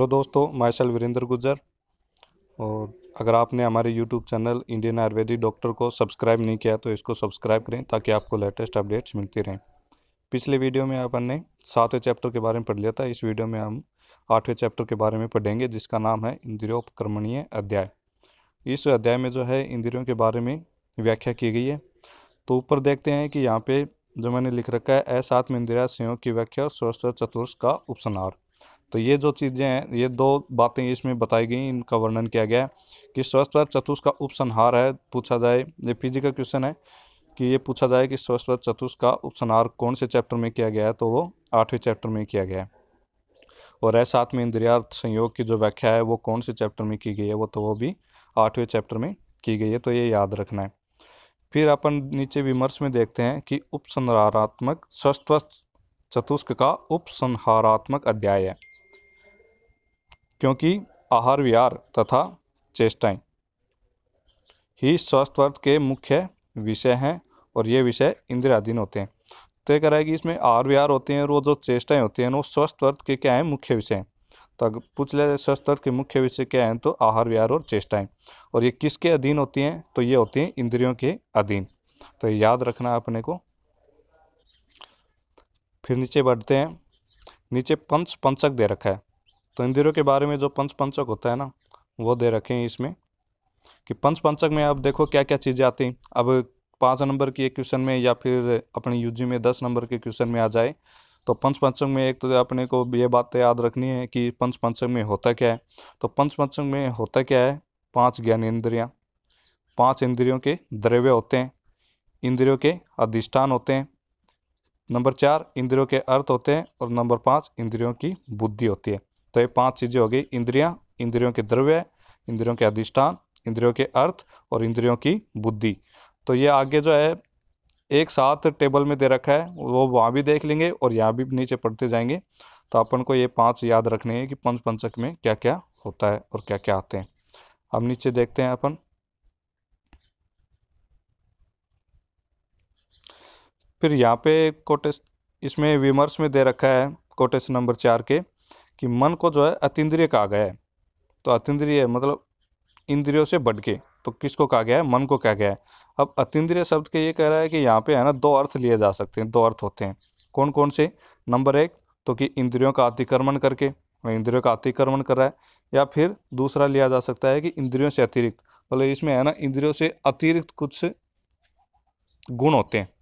दोस्तों, मैं सेल्फ वीरेंद्र गुर्जर। और अगर आपने हमारे YouTube channel Indian Ayurvedic doctor को सब्सक्राइब नहीं किया तो इसको सब्सक्राइब करें ताकि आपको लेटेस्ट अपडेट्स मिलती रहें। पिछले वीडियो में अपन ने 7वें चैप्टर के बारे में पढ़ लिया था। इस वीडियो में हम 8वें चैप्टर के बारे में पढ़ेंगे जिसका नाम है इंद्रियोपक्रमणीय अध्याय। इस अध्याय में जो है इंद्रियों के बारे में व्याख्या की गई है। तो ऊपर देखते हैं कि यहाँ पे जो मैंने लिख रखा है असात्म इंद्रिय संयोग की व्याख्या और स्वस्थ चतुर्थ का उपसंहार। तो ये जो चीज़ें हैं, ये दो बातें इसमें बताई गई, इनका वर्णन किया गया है कि स्वस्थ चतुर्थ का उपसंहार है। पूछा जाए, ये पीजी का क्वेश्चन है कि ये पूछा जाए कि स्वस्थ चतुर्थ का उपसंहार कौन से चैप्टर में किया गया है, तो वो 8वें चैप्टर में किया गया है। और असात्म इंद्रिय संयोग की जो व्याख्या है वो कौन से चैप्टर में की गई है, वो भी 8वें चैप्टर में की गई है। तो ये याद रखना है। फिर अपन नीचे विमर्श में देखते हैं कि उपसंहारात्मक स्वस्थ चतुष्क का उपसंहारात्मक अध्याय है, क्योंकि आहार विहार तथा चेष्टाएं ही स्वस्थ के मुख्य विषय हैं और ये विषय इंद्रियाधीन होते हैं। तो ये कह रहा है कि इसमें आहार विहार होते हैं और वो जो चेष्टाएं होती हैं वो स्वस्थ के क्या है, मुख्य विषय हैं। तो अगर पूछ लिया जाए स्वस्थ के मुख्य विषय क्या हैं, तो आहार विहार और चेष्टाएं। और ये किसके अधीन होती हैं, तो ये होती हैं इंद्रियों के अधीन। तो याद रखना अपने को। फिर नीचे बढ़ते हैं। नीचे पंचक दे रखा है। तो इंद्रियों के बारे में जो पंचक होता है ना, वो दे रखे हैं इसमें कि पंचक में आप देखो क्या क्या चीज़ें आती हैं। अब 5 नंबर की एक क्वेश्चन में या फिर अपने यूजी में 10 नंबर के क्वेश्चन में आ जाए तो पंचक में एक तो अपने को ये बात याद रखनी है कि पंचक में होता क्या है। तो पंचक में होता क्या है, 5 ज्ञानेंद्रियाँ, 5 इंद्रियों के द्रव्य होते हैं, इंद्रियों के अधिष्ठान होते हैं, नंबर 4 इंद्रियों के अर्थ होते हैं और नंबर 5 इंद्रियों की बुद्धि होती है। तो ये 5 चीज़ें हो गई, इंद्रियां, इंद्रियों के द्रव्य, इंद्रियों के अधिष्ठान, इंद्रियों के अर्थ और इंद्रियों की बुद्धि। तो ये आगे जो है एक साथ टेबल में दे रखा है, वो वहाँ भी देख लेंगे और यहाँ भी नीचे पढ़ते जाएंगे। तो अपन को ये 5 याद रखने हैं कि पंचक में क्या क्या होता है और क्या क्या आते हैं। अब नीचे देखते हैं अपन। फिर यहाँ पे कोटेश इसमें विमर्श में दे रखा है कोटेशन नंबर 4 के कि मन को जो है अतीन्द्रिय कहा गया है। तो अतीन्द्रिय मतलब इंद्रियों से बढ़ के, तो किसको कहा गया है, मन को कहा गया है। अब अतीन्द्रिय शब्द के ये कह रहा है कि यहाँ पे है ना 2 अर्थ लिए जा सकते हैं, 2 अर्थ होते हैं। कौन कौन से, नंबर 1 तो कि इंद्रियों का अतिक्रमण करके, इंद्रियों का अतिक्रमण कर रहा है, या फिर दूसरा लिया जा सकता है कि इंद्रियों से अतिरिक्त, मतलब इसमें है ना इंद्रियों से अतिरिक्त कुछ गुण होते हैं,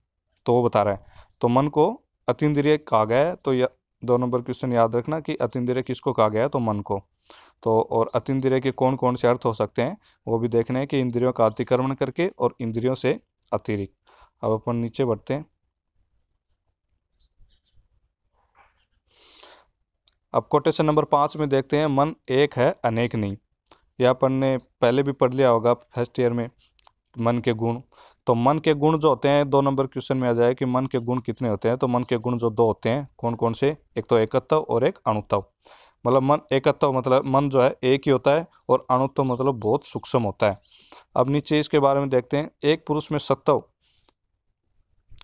तो वो बता रहा है। तो मन को अतीन्द्रिय कहा गया है। तो 2 नंबर क्वेश्चन याद रखना कि अतीन्द्रिय किसको कहा गया है, तो मन को। तो और अतीन्द्रिय के कौन कौन से अर्थ हो सकते हैं वो भी देखने हैं कि इंद्रियों का अतिक्रमण करके और इंद्रियों से अतिरिक्त। अब अपन नीचे बढ़ते हैं। अब कोटेशन नंबर 5 में देखते हैं, मन एक है अनेक नहीं। यह अपन ने पहले भी पढ़ लिया होगा फर्स्ट ईयर में, मन के गुण। तो मन के गुण जो होते हैं, 2 नंबर क्वेश्चन में आ जाए कि मन के गुण कितने होते हैं। तो मन के गुण जो 2 होते हैं, कौन कौन से, एक तो एकत्व और एक अणुत्व। मतलब मन एकत्व मतलब मन जो है एक ही होता है और अणुत्व मतलब बहुत सूक्ष्म होता है। अब नीचे इसके बारे में देखते हैं। एक पुरुष में सत्व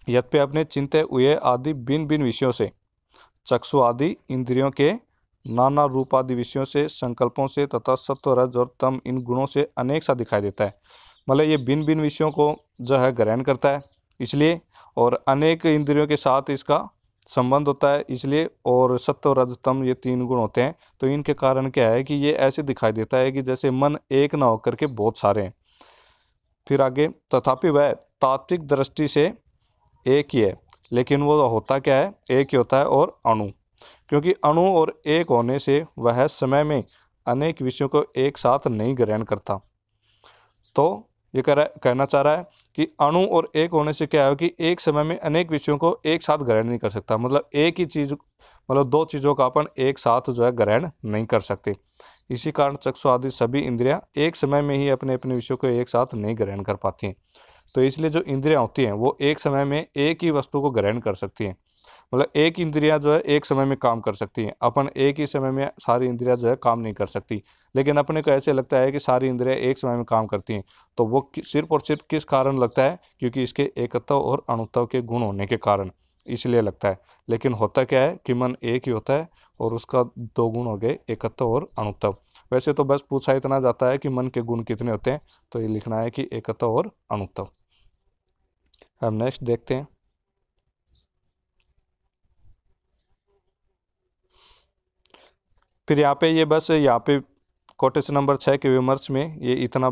यद्यपि अपने चिंते हुए आदि भिन्न भिन्न विषयों से, चक्षु आदि इंद्रियों के नाना रूप आदि विषयों से, संकल्पों से तथा सत्व रज और तम इन गुणों से अनेक सा दिखाई देता है। मतलब ये भिन्न भिन्न विषयों को जो है ग्रहण करता है इसलिए, और अनेक इंद्रियों के साथ इसका संबंध होता है इसलिए, और सत्व रज तम ये 3 गुण होते हैं। तो इनके कारण क्या है कि ये ऐसे दिखाई देता है कि जैसे मन एक ना होकर के बहुत सारे हैं। फिर आगे, तथापि वह तात्विक दृष्टि से एक ही है, लेकिन वो होता क्या है, एक ही होता है और अणु, क्योंकि अणु और एक होने से वह समय में अनेक विषयों को एक साथ नहीं ग्रहण करता। तो ये कहना चाह रहा है कि अणु और एक होने से क्या है कि एक समय में अनेक विषयों को एक साथ ग्रहण नहीं कर सकता। मतलब एक ही चीज़, मतलब 2 चीज़ों का अपन एक साथ जो है ग्रहण नहीं कर सकते। इसी कारण चक्षु आदि सभी इंद्रियां एक समय में ही अपने अपने विषयों को एक साथ नहीं ग्रहण कर पाती हैं। तो इसलिए जो इंद्रियां होती हैं वो एक समय में एक ही वस्तु को ग्रहण कर सकती हैं। मतलब एक इंद्रियां जो है एक समय में काम कर सकती हैं। अपन एक ही समय में सारी इंद्रियां जो है काम नहीं कर सकती, लेकिन अपने को ऐसे लगता है कि सारी इंद्रियां एक समय में काम करती हैं। तो वो सिर्फ और सिर्फ किस कारण लगता है, क्योंकि इसके एकत्व और अणुत्व के गुण होने के कारण। इसलिए लगता है, लेकिन होता क्या है कि मन एक ही होता है और उसका दो गुण हो गए, एकत्व और अणुत्व। वैसे तो बस पूछा इतना जाता है कि मन के गुण कितने होते हैं, तो ये लिखना है कि एकत्व और अणुत्व। अब नेक्स्ट देखते हैं। फिर यहाँ पे ये बस यहाँ पे कोटेशन नंबर 6 के विमर्श में ये इतना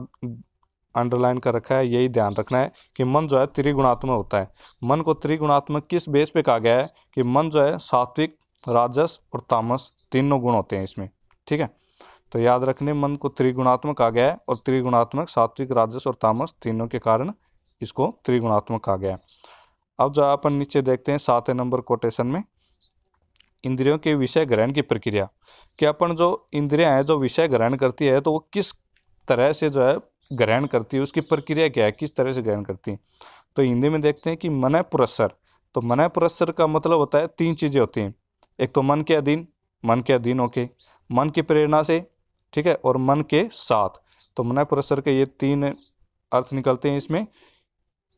अंडरलाइन कर रखा है, यही ध्यान रखना है कि मन जो है त्रिगुणात्मक होता है। मन को त्रिगुणात्मक किस बेस पे कहा गया है कि मन जो है सात्विक, राजस और तामस तीनों गुण होते हैं इसमें, ठीक है। तो याद रखने, मन को त्रिगुणात्मक कहा गया है और त्रिगुणात्मक सात्विक, राजस और तामस तीनों के कारण इसको त्रिगुणात्मक कहा गया है। अब जो अपन नीचे देखते हैं 7 नंबर कोटेशन में, इंद्रियों के विषय ग्रहण की प्रक्रिया, कि अपन जो इंद्रियां हैं जो विषय ग्रहण करती है तो वो किस तरह से जो है ग्रहण करती है, उसकी प्रक्रिया क्या है, किस तरह से ग्रहण करती है। तो हिंदी में देखते हैं कि मन पुरस्सर। तो मन पुरस्सर का मतलब होता है 3 चीज़ें होती हैं। एक तो मन के अधीन, मन के अधीन होके, मन की प्रेरणा से, ठीक है, और मन के साथ। तो मन पुरस्सर के ये 3 अर्थ निकलते हैं इसमें।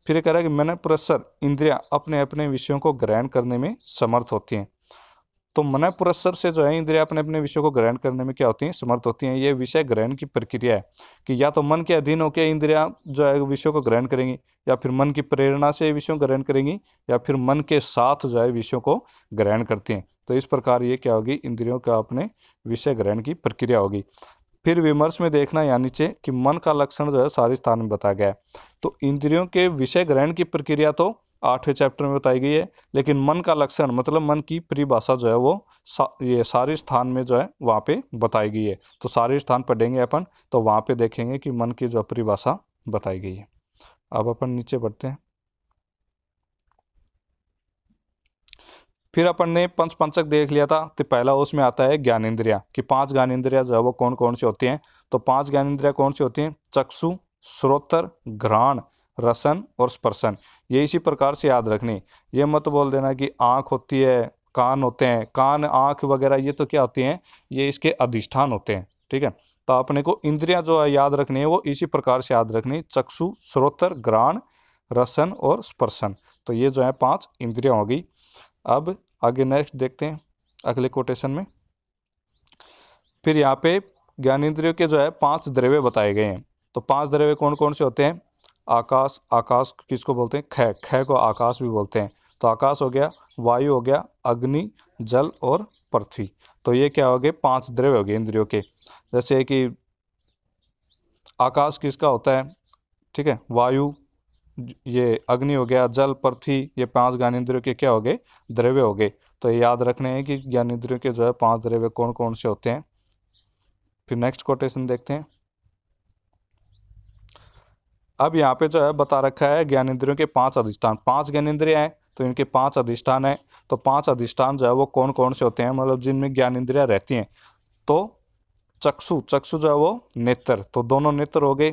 फिर ये कह रहा है कि मन पुरस्सर इंद्रियां अपने अपने विषयों को ग्रहण करने में समर्थ होती हैं। तो मन पुरस्सर से जो है इंद्रियां अपने अपने विषयों को ग्रहण करने में क्या होती हैं, समर्थ होती हैं। ये विषय ग्रहण की प्रक्रिया है कि या तो मन के अधीन होकर इंद्रियां जो है विषयों को ग्रहण करेंगी, या फिर मन की प्रेरणा से विषयों को ग्रहण करेंगी, या फिर मन के साथ जो है विषयों को ग्रहण करती हैं। तो इस प्रकार ये क्या होगी, इंद्रियों का अपने विषय ग्रहण की प्रक्रिया होगी। फिर विमर्श में देखना यहाँ नीचे कि मन का लक्षण जो है सारे स्थान में बताया गया है। तो इंद्रियों के विषय ग्रहण की प्रक्रिया तो 8वें चैप्टर में बताई गई है, लेकिन मन का लक्षण मतलब मन की परिभाषा जो है वो ये सारे स्थान में जो है वहाँ पे बताई गई है। तो सारे स्थान पढ़ेंगे अपन, तो वहाँ पे देखेंगे कि मन की जो परिभाषा बताई गई है। अब अपन नीचे बढ़ते हैं। फिर अपन ने पंचक देख लिया था, तो पहला उसमें आता है ज्ञानेंद्रिया, कि 5 ज्ञानेंद्रिया जो है वो कौन कौन सी होती हैं। तो 5 ज्ञानेंद्रिया कौन सी होती हैं, चक्षु, श्रोत्र, घ्राण, रसन और स्पर्शन। ये इसी प्रकार से याद रखनी। ये मत बोल देना कि आँख होती है, कान होते हैं, कान आँख वगैरह ये तो क्या होती हैं, ये इसके अधिष्ठान होते हैं, ठीक है। तो अपने को इंद्रियां जो है याद रखनी है वो इसी प्रकार से याद रखनी, चक्षु, श्रोत्र, घ्राण, रसन और स्पर्शन। तो ये जो है 5 इंद्रियां होगी। अब आगे नेक्स्ट देखते हैं अगले कोटेशन में। फिर यहाँ पे ज्ञानेंद्रियों के जो है 5 द्रव्य बताए गए हैं। तो 5 द्रव्य कौन कौन से होते हैं, आकाश, आकाश किसको बोलते हैं, ख, ख को आकाश भी बोलते हैं। तो आकाश हो गया, वायु हो गया, अग्नि, जल और पृथ्वी। तो ये क्या हो गए, 5 द्रव्य हो गए इंद्रियों के। जैसे कि आकाश किसका होता है, ठीक है, वायु, ये अग्नि हो गया, जल, पृथ्वी, ये 5 ज्ञानेंद्रियों के क्या हो गए, द्रव्य हो गए। तो ये याद रखने हैं कि ज्ञानेंद्रियों के जो है 5 द्रव्य कौन कौन से होते हैं। फिर नेक्स्ट कोटेशन देखते हैं। अब यहाँ पे जो है बता रखा है ज्ञानेंद्रियों के 5 अधिष्ठान। 5 ज्ञानेंद्रिय हैं तो इनके 5 अधिष्ठान हैं। तो 5 अधिष्ठान जो है वो कौन कौन से होते हैं, मतलब जिनमें ज्ञानेंद्रियाँ रहती हैं। तो चक्षु, चक्षु जो है वो नेत्र, तो दोनों नेत्र हो गए,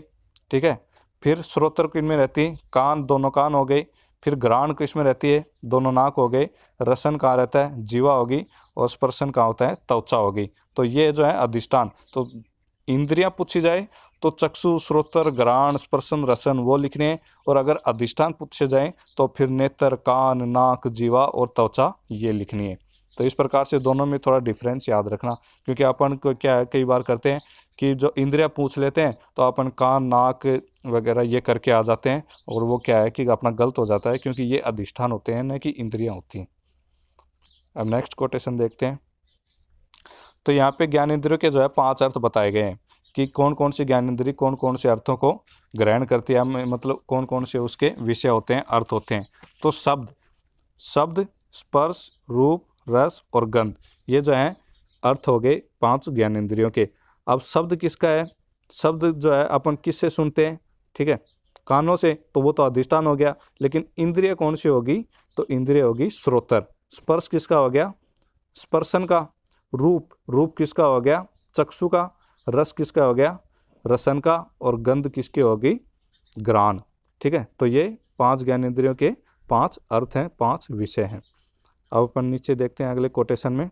ठीक है। फिर श्रोत्र किसमें रहती है, कान, दोनों कान हो गए। फिर घ्राण किसमें रहती है, दोनों नाक हो गए। रसन कहाँ रहता है, जीवा होगी। और स्पर्शन कहाँ होता है, त्वचा होगी। तो ये जो है अधिष्ठान। तो इंद्रियां पूछी जाए तो चक्षु, श्रोत्र, घ्राण, स्पर्शन, रसन वो लिखने हैं। और अगर अधिष्ठान पूछे जाए तो फिर नेत्र, कान, नाक, जीवा और त्वचा ये लिखनी है। तो इस प्रकार से दोनों में थोड़ा डिफरेंस याद रखना, क्योंकि अपन को क्या है कई बार करते हैं कि जो इंद्रियां पूछ लेते हैं तो अपन कान, नाक वगैरह ये करके आ जाते हैं, और वो क्या है कि अपना गलत हो जाता है, क्योंकि ये अधिष्ठान होते हैं न कि इंद्रियां होती हैं। अब नेक्स्ट कोटेशन देखते हैं। तो यहाँ पे ज्ञानेंद्रियों के जो है 5 अर्थ बताए गए हैं कि कौन कौन सी ज्ञानेंद्रिय कौन कौन से अर्थों को ग्रहण करती है, मतलब कौन कौन से उसके विषय होते हैं, अर्थ होते हैं। तो शब्द, शब्द, स्पर्श, रूप, रस और गंध, ये जो है अर्थ हो गए 5 ज्ञानेंद्रियों के। अब शब्द किसका है, शब्द जो है अपन किससे सुनते हैं, ठीक है, कानों से, तो वो तो अधिष्ठान हो गया। लेकिन इंद्रिय कौन सी होगी, तो इंद्रिय होगी श्रोत्र। स्पर्श किसका हो गया, स्पर्शन का। रूप, रूप किसका हो गया, चक्षु का। रस किसका हो गया, रसन का। और गंध किसकी होगी, घ्राण, ठीक है। तो ये 5 ज्ञानेंद्रियों के 5 अर्थ हैं, 5 विषय हैं। अब अपन नीचे देखते हैं अगले कोटेशन में।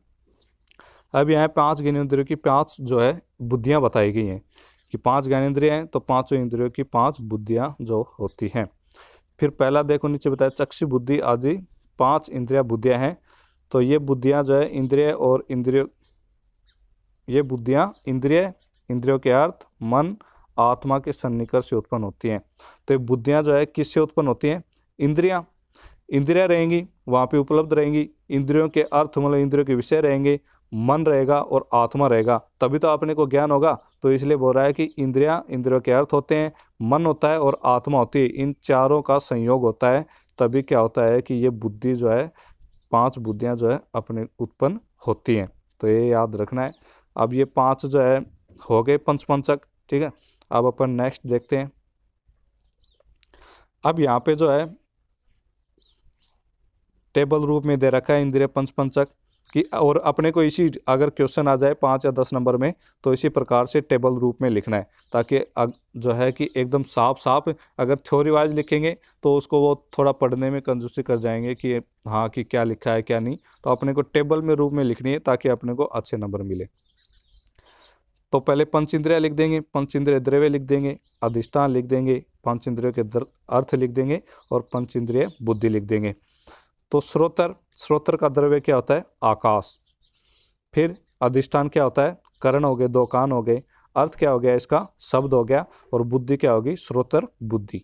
अब यहाँ 5 ज्ञानेंद्रियों की 5 जो है बुद्धियाँ बताई गई हैं कि 5 ज्ञानेंद्रिय हैं तो 5 इंद्रियों की 5 बुद्धियाँ जो होती हैं। फिर पहला देखो नीचे बताया, चक्षु बुद्धि आदि 5 इंद्रिया बुद्धियाँ हैं। तो ये बुद्धियाँ जो है इंद्रिय और इंद्रिय, ये बुद्धियाँ इंद्रिय, इंद्रियों के अर्थ, मन, आत्मा के सन्निकर्ष से उत्पन्न होती हैं। तो ये बुद्धियाँ जो है किससे उत्पन्न होती हैं? इंद्रियाँ, इंद्रियाँ रहेंगी वहाँ पे उपलब्ध रहेंगी, इंद्रियों के अर्थ मतलब इंद्रियों के विषय रहेंगे, मन रहेगा और आत्मा रहेगा, तभी तो अपने को ज्ञान होगा। तो इसलिए बोल रहा है कि इंद्रियाँ, इंद्रियों के अर्थ होते हैं, मन होता है और आत्मा होती है, इन चारों का संयोग होता है, तभी क्या होता है कि ये बुद्धि जो है, 5 बुद्धियाँ जो है अपने उत्पन्न होती हैं। तो ये याद रखना है। अब ये 5 जो है हो गए पंचपंचक, ठीक है। अब अपन नेक्स्ट देखते हैं। अब यहाँ पे जो है टेबल रूप में दे रखा है इंद्रिय पंचपंचक कि, और अपने को इसी, अगर क्वेश्चन आ जाए 5 या 10 नंबर में तो इसी प्रकार से टेबल रूप में लिखना है, ताकि जो है कि एकदम साफ साफ, अगर थ्योरी वाइज लिखेंगे तो उसको वो थोड़ा पढ़ने में कंजूसी कर जाएंगे कि हाँ कि क्या लिखा है क्या नहीं। तो अपने को टेबल में रूप में लिखनी है ताकि अपने को अच्छे नंबर मिले। तो पहले पंच इंद्रिया लिख देंगे, पंच इंद्रिय द्रव्य लिख देंगे, अधिष्ठान लिख देंगे, पंच इंद्रियों के अर्थ लिख देंगे और पंच इंद्रिय बुद्धि लिख देंगे। तो श्रोत्र, श्रोत्र का द्रव्य क्या होता है? आकाश। फिर अधिष्ठान क्या होता है? कर्ण हो गए, 2 कान हो गए। अर्थ क्या हो गया इसका? शब्द हो गया। और बुद्धि क्या होगी? श्रोत्र बुद्धि।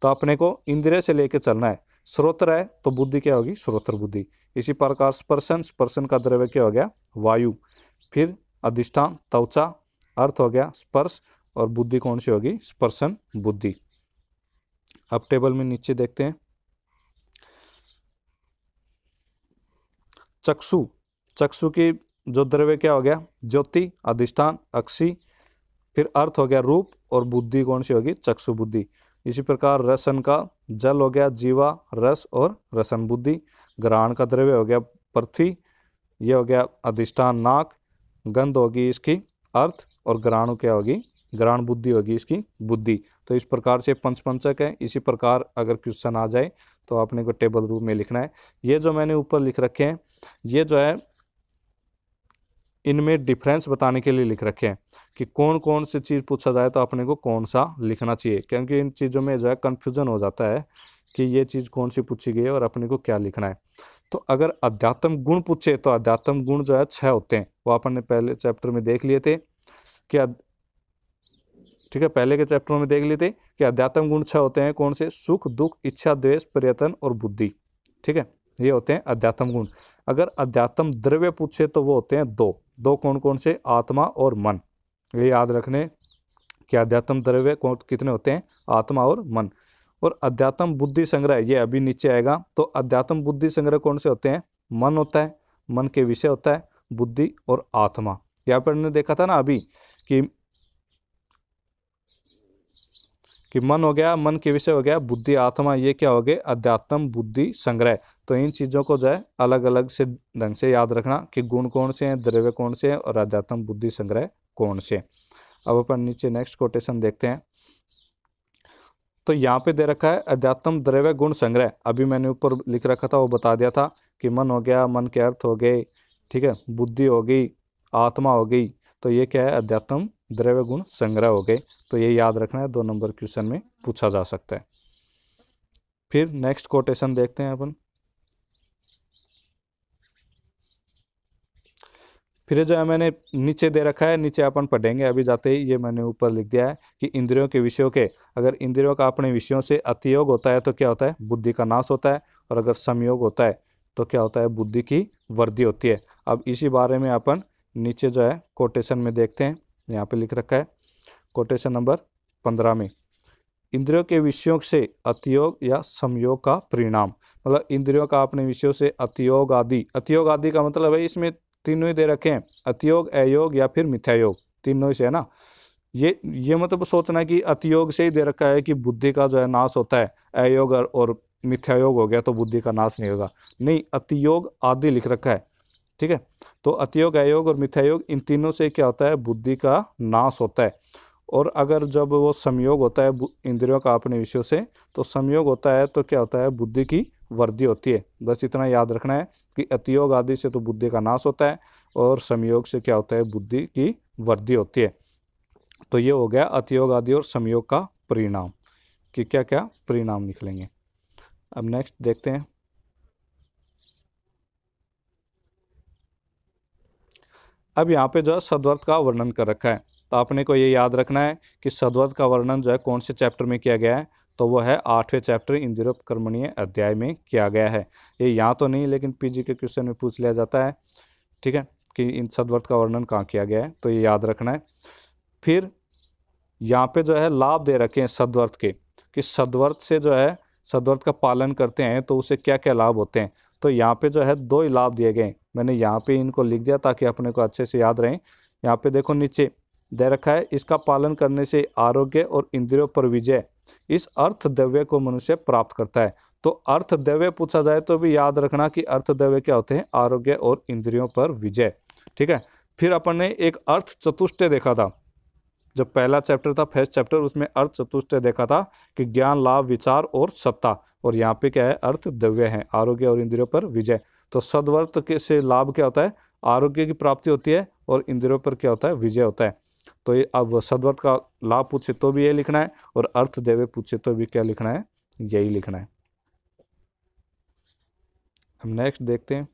तो अपने को इंद्रिय से लेके चलना है। श्रोत्र है तो बुद्धि क्या होगी? श्रोत्र बुद्धि। इसी प्रकार स्पर्शन, स्पर्शन का द्रव्य क्या हो गया? वायु। फिर अधिष्ठान त्वचा, अर्थ हो गया स्पर्श, और बुद्धि कौन सी होगी? स्पर्शन बुद्धि। अब टेबल में नीचे देखते हैं। चक्षु, चक्षु की जो द्रव्य क्या हो गया? ज्योति, अधिष्ठान अक्षी, फिर अर्थ हो गया रूप, और बुद्धि कौन सी होगी? चक्षु बुद्धि। इसी प्रकार रसन का जल हो गया जीवा, रस और रसन बुद्धि। घ्राण का द्रव्य हो गया पृथ्वी, ये हो गया अधिष्ठान नाक। गंध होगी इसकी अर्थ, और घ्राणु क्या होगी? घ्राण बुद्धि होगी इसकी बुद्धि। तो इस प्रकार से पंचपंचक है। इसी प्रकार अगर क्वेश्चन आ जाए तो अपने को टेबल रूप में लिखना है। ये जो मैंने ऊपर लिख रखे हैं ये जो है इनमें डिफरेंस बताने के लिए लिख रखे हैं कि कौन कौन सी चीज़ पूछा जाए तो अपने को कौन सा लिखना चाहिए, क्योंकि इन चीज़ों में जो है कन्फ्यूजन हो जाता है कि ये चीज़ कौन सी पूछी गई है और अपने को क्या लिखना है। तो अगर अध्यात्म गुण पूछे तो अध्यात्म गुण जो है 6 होते हैं, वो अपन ने पहले चैप्टर में देख लिए थे कि, ठीक है, पहले के चैप्टर में देख लिए थे कि अध्यात्म गुण 6 होते हैं। कौन से? सुख, दुख, इच्छा, द्वेष, प्रयत्न और बुद्धि, ठीक है, ये होते हैं अध्यात्म गुण। अगर अध्यात्म द्रव्य पूछे तो वो होते हैं 2 कौन कौन से? आत्मा और मन। ये याद रखने कि अध्यात्म द्रव्य कितने होते हैं? आत्मा और मन। और अध्यात्म बुद्धि संग्रह ये अभी नीचे आएगा। तो अध्यात्म बुद्धि संग्रह कौन से होते हैं? मन होता है, मन के विषय होता है बुद्धि और आत्मा। यहाँ पर हमने देखा था ना अभी कि मन हो गया, मन के विषय हो गया बुद्धि आत्मा, ये क्या हो गए? अध्यात्म बुद्धि संग्रह। तो इन चीज़ों को जो है अलग अलग से ढंग से याद रखना कि गुण कौन से हैं, द्रव्य कौन से हैं और अध्यात्म बुद्धि संग्रह कौन से हैं। अब अपन नीचे नेक्स्ट कोटेशन देखते हैं। तो यहाँ पे दे रखा है अध्यात्म द्रव्य गुण संग्रह। अभी मैंने ऊपर लिख रखा था वो बता दिया था कि मन हो गया, मन के अर्थ हो गए, ठीक है, बुद्धि हो गई, आत्मा हो गई। तो ये क्या है? अध्यात्म द्रव्य गुण संग्रह हो गए। तो ये याद रखना है, 2 नंबर क्वेश्चन में पूछा जा सकता है। फिर नेक्स्ट कोटेशन देखते हैं अपन। फिर जो है मैंने नीचे दे रखा है, नीचे अपन पढ़ेंगे अभी जाते ही। ये मैंने ऊपर लिख दिया है कि इंद्रियों के विषयों के, अगर इंद्रियों का अपने विषयों से अतियोग होता है तो क्या होता है? बुद्धि का नाश होता है। और अगर संयोग होता है तो क्या होता है? बुद्धि की वृद्धि होती है। अब इसी बारे में अपन नीचे जो है कोटेशन में देखते हैं। यहाँ पे लिख रखा है कोटेशन नंबर 15 में, इंद्रियों के विषयों से अतियोग या संयोग का परिणाम। मतलब इंद्रियों का अपने विषयों से अतियोग आदि, अतियोग आदि का मतलब है इसमें तीनों ही दे रखे हैं, अतियोग, अयोग या फिर मिथ्यायोग, तीनों ही से है ना। ये मतलब सोचना कि अतियोग से ही दे रखा है कि बुद्धि का जो है नाश होता है, अयोग और मिथ्यायोग हो गया तो बुद्धि का नाश नहीं होगा। नहीं, अतियोग आदि लिख रखा है, ठीक है। तो अतियोग, अयोग और मिथ्यायोग, इन तीनों से क्या होता है? बुद्धि का नाश होता है। और अगर जब वो संयोग होता है इंद्रियों का अपने विषयों से, तो संयोग होता है तो क्या होता है? बुद्धि की वृद्धि होती है। बस इतना याद रखना है कि अतियोग आदि से तो बुद्धि का नाश होता है और संयोग से क्या होता है? बुद्धि की वृद्धि होती है। तो ये हो गया अतियोग आदि और संयोग का परिणाम कि क्या क्या परिणाम निकलेंगे। अब नेक्स्ट देखते हैं। अब यहाँ पे जो है सद्वर्त का वर्णन कर रखा है, तो आपने को ये याद रखना है कि सद्वर्त का वर्णन जो है कौन से चैप्टर में किया गया है, तो वो है 8वें चैप्टर इंद्रियोपकर्मणीय अध्याय में किया गया है। ये यहाँ तो नहीं, लेकिन पीजी के क्वेश्चन में पूछ लिया जाता है, ठीक है, कि इन सद्वर्त का वर्णन कहाँ किया गया है, तो ये याद रखना है। फिर यहाँ पे जो है लाभ दे रखे हैं सद्वर्त के, कि सद्वर्त से जो है सद्वर्त का पालन करते हैं तो उसे क्या क्या लाभ होते हैं। तो यहाँ पे जो है 2 ही लाभ दिए गए, मैंने यहाँ पे इनको लिख दिया ताकि अपने को अच्छे से याद रहें। यहाँ पे देखो नीचे दे रखा है, इसका पालन करने से आरोग्य और इंद्रियों पर विजय, इस अर्थ द्रव्य को मनुष्य प्राप्त करता है। तो अर्थ द्रव्य पूछा जाए तो भी याद रखना कि अर्थ द्रव्य क्या होते हैं, आरोग्य और इंद्रियों पर विजय, ठीक है। फिर अपन ने एक अर्थ चतुष्टय देखा था, जो पहला चैप्टर था फर्स्ट चैप्टर, उसमें अर्थ चतुष्टय देखा था कि ज्ञान, लाभ, विचार और सत्ता, और यहाँ पे क्या है, अर्थ द्रव्य है, आरोग्य और इंद्रियों पर विजय। तो सद्वर्त के से लाभ क्या होता है, आरोग्य की प्राप्ति होती है, और इंद्रियों पर क्या होता है, विजय होता है। तो ये अब सद्वर्त का लाभ पूछे तो भी ये लिखना है, और अर्थ द्रव्य पूछे तो भी क्या लिखना है, यही लिखना है। हम नेक्स्ट देखते हैं।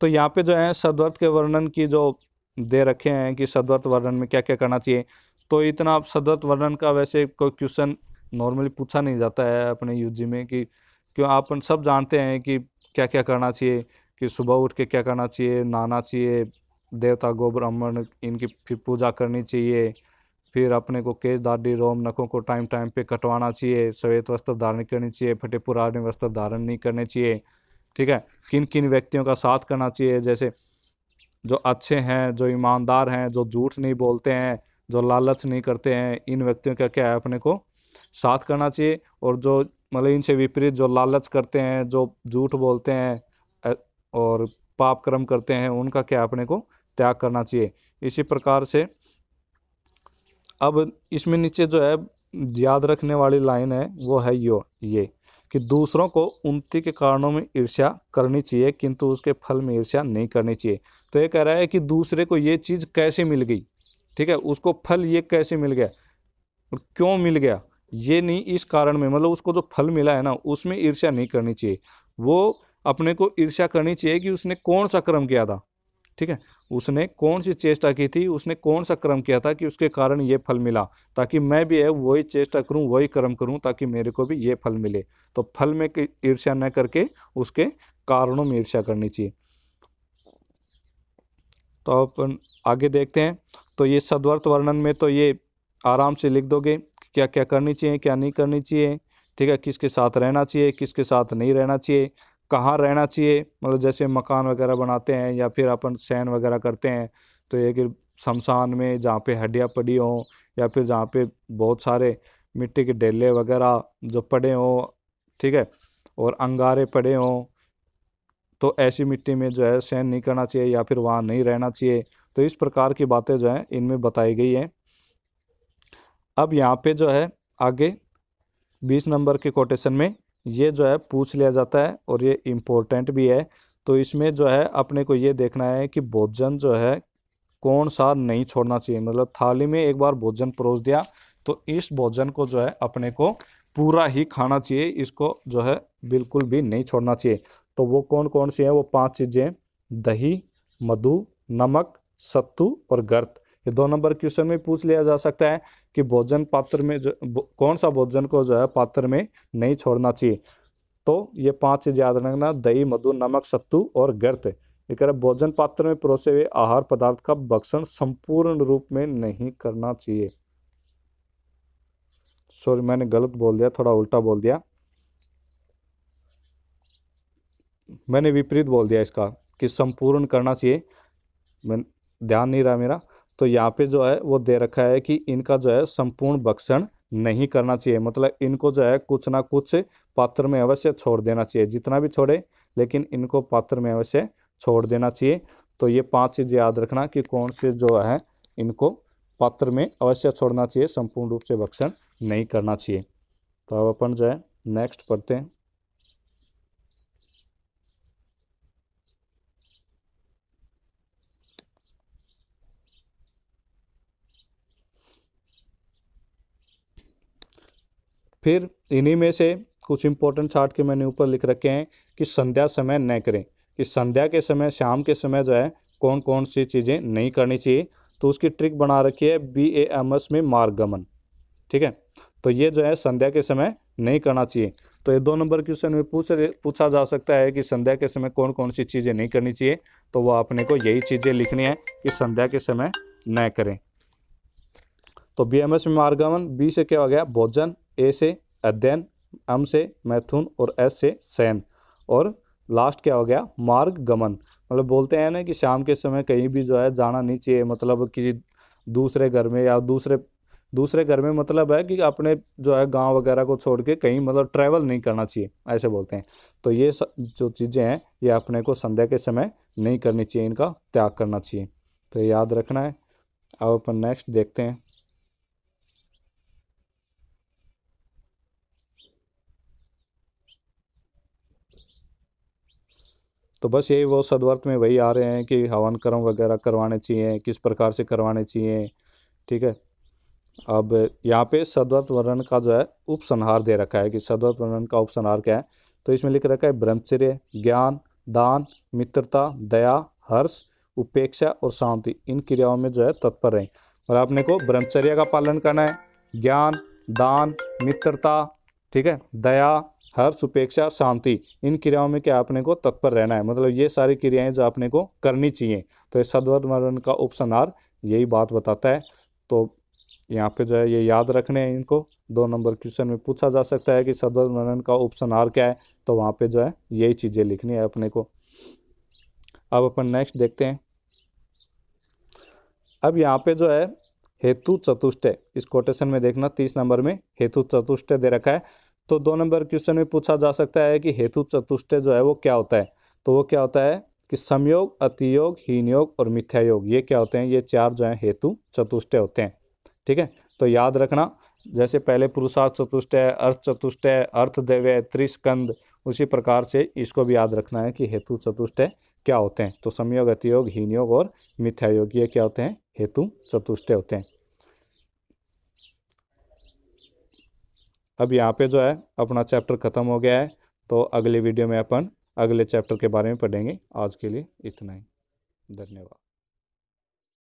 तो यहाँ पे जो है सद्वर्त के वर्णन की जो दे रखे हैं कि सद्वर्त वर्णन में क्या क्या करना चाहिए, तो इतना सद्वर्त वर्णन का वैसे कोई क्वेश्चन नॉर्मली पूछा नहीं जाता है अपने यूजी में, कि क्यों आप सब जानते हैं कि क्या क्या करना चाहिए, कि सुबह उठ के क्या करना चाहिए, नहाना चाहिए, देवता गौ ब्राह्मण इनकी फिर पूजा करनी चाहिए, फिर अपने को केश, दाढ़ी, रोम, नखों को टाइम टाइम पे कटवाना चाहिए, श्वेत वस्त्र धारण करनी चाहिए, फटे पुराने वस्त्र धारण नहीं करने चाहिए, ठीक है। किन किन व्यक्तियों का साथ करना चाहिए, जैसे जो अच्छे हैं, जो ईमानदार हैं, जो झूठ नहीं बोलते हैं, जो लालच नहीं करते हैं, इन व्यक्तियों का क्या है, अपने को साथ करना चाहिए। और जो मतलब इनसे विपरीत जो लालच करते हैं, जो झूठ बोलते हैं और पाप कर्म करते हैं, उनका क्या अपने को त्याग करना चाहिए। इसी प्रकार से अब इसमें नीचे जो है याद रखने वाली लाइन है वो है ये कि दूसरों को उन्नति के कारणों में ईर्ष्या करनी चाहिए, किंतु उसके फल में ईर्ष्या नहीं करनी चाहिए। तो ये कह रहा है कि दूसरे को ये चीज़ कैसे मिल गई, ठीक है, उसको फल ये कैसे मिल गया और क्यों मिल गया, ये नहीं, इस कारण में, मतलब उसको जो फल मिला है ना, उसमें ईर्ष्या नहीं करनी चाहिए। वो अपने को ईर्ष्या करनी चाहिए कि उसने कौन सा कर्म किया था, ठीक है, उसने कौन सी चेष्टा की थी, उसने कौन सा कर्म किया था कि उसके कारण ये फल मिला, ताकि मैं भी है वही चेष्टा करूं, वही कर्म करूं, ताकि मेरे को भी ये फल मिले। तो फल में ईर्ष्या न करके उसके कारणों में ईर्ष्या करनी चाहिए। तो अपन आगे देखते हैं। तो ये सद्वर्त वर्णन में तो ये आराम से लिख दोगे क्या क्या करनी चाहिए, क्या नहीं करनी चाहिए, ठीक है, किसके साथ रहना चाहिए, किसके साथ नहीं रहना चाहिए, कहाँ रहना चाहिए, मतलब जैसे मकान वगैरह बनाते हैं या फिर अपन शयन वगैरह करते हैं, तो ये कि शमशान में जहाँ पे हड्डियाँ पड़ी हों, या फिर जहाँ पे बहुत सारे मिट्टी के ढेले वगैरह जो पड़े हों, ठीक है, और अंगारे पड़े हों, तो ऐसी मिट्टी में जो है शयन नहीं करना चाहिए या फिर वहाँ नहीं रहना चाहिए। तो इस प्रकार की बातें जो हैं इनमें बताई गई हैं। अब यहाँ पे जो है आगे 20 नंबर के कोटेशन में ये जो है पूछ लिया जाता है, और ये इम्पोर्टेंट भी है। तो इसमें जो है अपने को ये देखना है कि भोजन जो है कौन सा नहीं छोड़ना चाहिए, मतलब थाली में एक बार भोजन परोस दिया तो इस भोजन को जो है अपने को पूरा ही खाना चाहिए, इसको जो है बिल्कुल भी नहीं छोड़ना चाहिए। तो वो कौन कौन सी है, वो 5 चीज़ें, दही, मधु, नमक, सत्तू और गर्त। ये 2 नंबर क्वेश्चन में पूछ लिया जा सकता है कि भोजन पात्र में कौन सा भोजन को जो है पात्र में नहीं छोड़ना चाहिए। तो ये 5 चीज याद रखना, दही, मधु, नमक, सत्तू और गर्त। ये कह रहा है भोजन पात्र में परोसे हुए आहार पदार्थ का भक्षण संपूर्ण रूप में नहीं करना चाहिए। सॉरी, मैंने गलत बोल दिया, थोड़ा उल्टा बोल दिया, मैंने विपरीत बोल दिया इसका कि संपूर्ण करना चाहिए, मैं ध्यान नहीं रहा मेरा। तो यहाँ पे जो है वो दे रखा है कि इनका जो है संपूर्ण भक्षण नहीं करना चाहिए, मतलब इनको जो है कुछ ना कुछ पात्र में अवश्य छोड़ देना चाहिए, जितना भी छोड़े लेकिन इनको पात्र में अवश्य छोड़ देना चाहिए। तो ये 5 चीज़ याद रखना कि कौन से जो है इनको पात्र में अवश्य छोड़ना चाहिए, संपूर्ण रूप से भक्षण नहीं करना चाहिए। तो अब अपन जो है नेक्स्ट पढ़ते हैं। फिर इन्हीं में से कुछ इंपॉर्टेंट चार्ट के मैंने ऊपर लिख रखे हैं कि संध्या समय न करें, कि संध्या के समय, शाम के समय जो है कौन कौन सी चीज़ें नहीं करनी चाहिए। तो उसकी ट्रिक बना रखी है BAMS में मार्गगमन, ठीक है। तो ये जो है संध्या के समय नहीं करना चाहिए। तो ये 2 नंबर क्वेश्चन में पूछा जा सकता है कि संध्या के समय कौन कौन सी चीज़ें नहीं करनी चाहिए। तो वो अपने को यही चीज़ें लिखनी है कि संध्या के समय न करें। तो BAMS में मार्गगमन, B से क्या हो गया भोजन, A से अध्ययन, M से मैथुन और S से शयन, और लास्ट क्या हो गया मार्ग गमन। मतलब बोलते हैं ना कि शाम के समय कहीं भी जो है जाना नहीं चाहिए, मतलब कि दूसरे घर में या दूसरे घर में, मतलब है कि अपने जो है गांव वगैरह को छोड़ के कहीं मतलब ट्रैवल नहीं करना चाहिए, ऐसे बोलते हैं। तो ये जो चीज़ें हैं ये अपने को संध्या के समय नहीं करनी चाहिए, इनका त्याग करना चाहिए। तो ये याद रखना है। अब अपन नेक्स्ट देखते हैं। तो बस यही वो सदव्रत में वही आ रहे हैं कि हवन कर्म वगैरह करवाने चाहिए, किस प्रकार से करवाने चाहिए, ठीक है। अब यहाँ पे सदव्रत वर्णन का जो है उपसंहार दे रखा है कि सदव्रत वर्णन का उपसंहार क्या है। तो इसमें लिख रखा है ब्रह्मचर्य, ज्ञान, दान, मित्रता, दया, हर्ष, उपेक्षा और शांति, इन क्रियाओं में जो है तत्पर रहें। और आपने को ब्रह्मचर्य का पालन करना है, ज्ञान, दान, मित्रता, ठीक है, दया, हर्ष, उपेक्षा, शांति, इन क्रियाओं में क्या आपने को तत्पर रहना है। मतलब ये सारी क्रियाएं जो आपने को करनी चाहिए। तो ये सदव्रत वर्णन का उपसंहार यही बात बताता है। तो यहाँ पे जो है ये याद रखने हैं इनको। 2 नंबर क्वेश्चन में पूछा जा सकता है कि सदव्रत वर्णन का उपसंहार क्या है। तो वहाँ पे जो है यही चीज़ें लिखनी है अपने को। अब अपन नेक्स्ट देखते हैं। अब यहाँ पे जो है हेतु चतुष्टय, इस कोटेशन में देखना 30 नंबर में हेतु चतुष्टय दे रखा है। तो 2 नंबर क्वेश्चन में पूछा जा सकता है कि हेतु चतुष्टय जो है वो क्या होता है। तो वो क्या होता है कि समयोग, अतियोग, हीन योग और मिथ्या योग, ये क्या होते हैं, ये 4 जो है हेतु चतुष्टय होते हैं, ठीक है। तो याद रखना, जैसे पहले पुरुषार्थ चतुष्टय, अर्थ चतुष्टय, अर्थदैवय, त्रिस्कंद, उसी प्रकार से इसको भी याद रखना है कि हेतु चतुष्टय क्या होते हैं। तो समयोग, अतियोग, हीन योग और मिथ्या योग, ये क्या होते हैं हेतु चतुष्टय होते हैं। अब यहाँ पे जो है अपना चैप्टर खत्म हो गया है। तो अगले वीडियो में अपन अगले चैप्टर के बारे में पढ़ेंगे। आज के लिए इतना ही, धन्यवाद।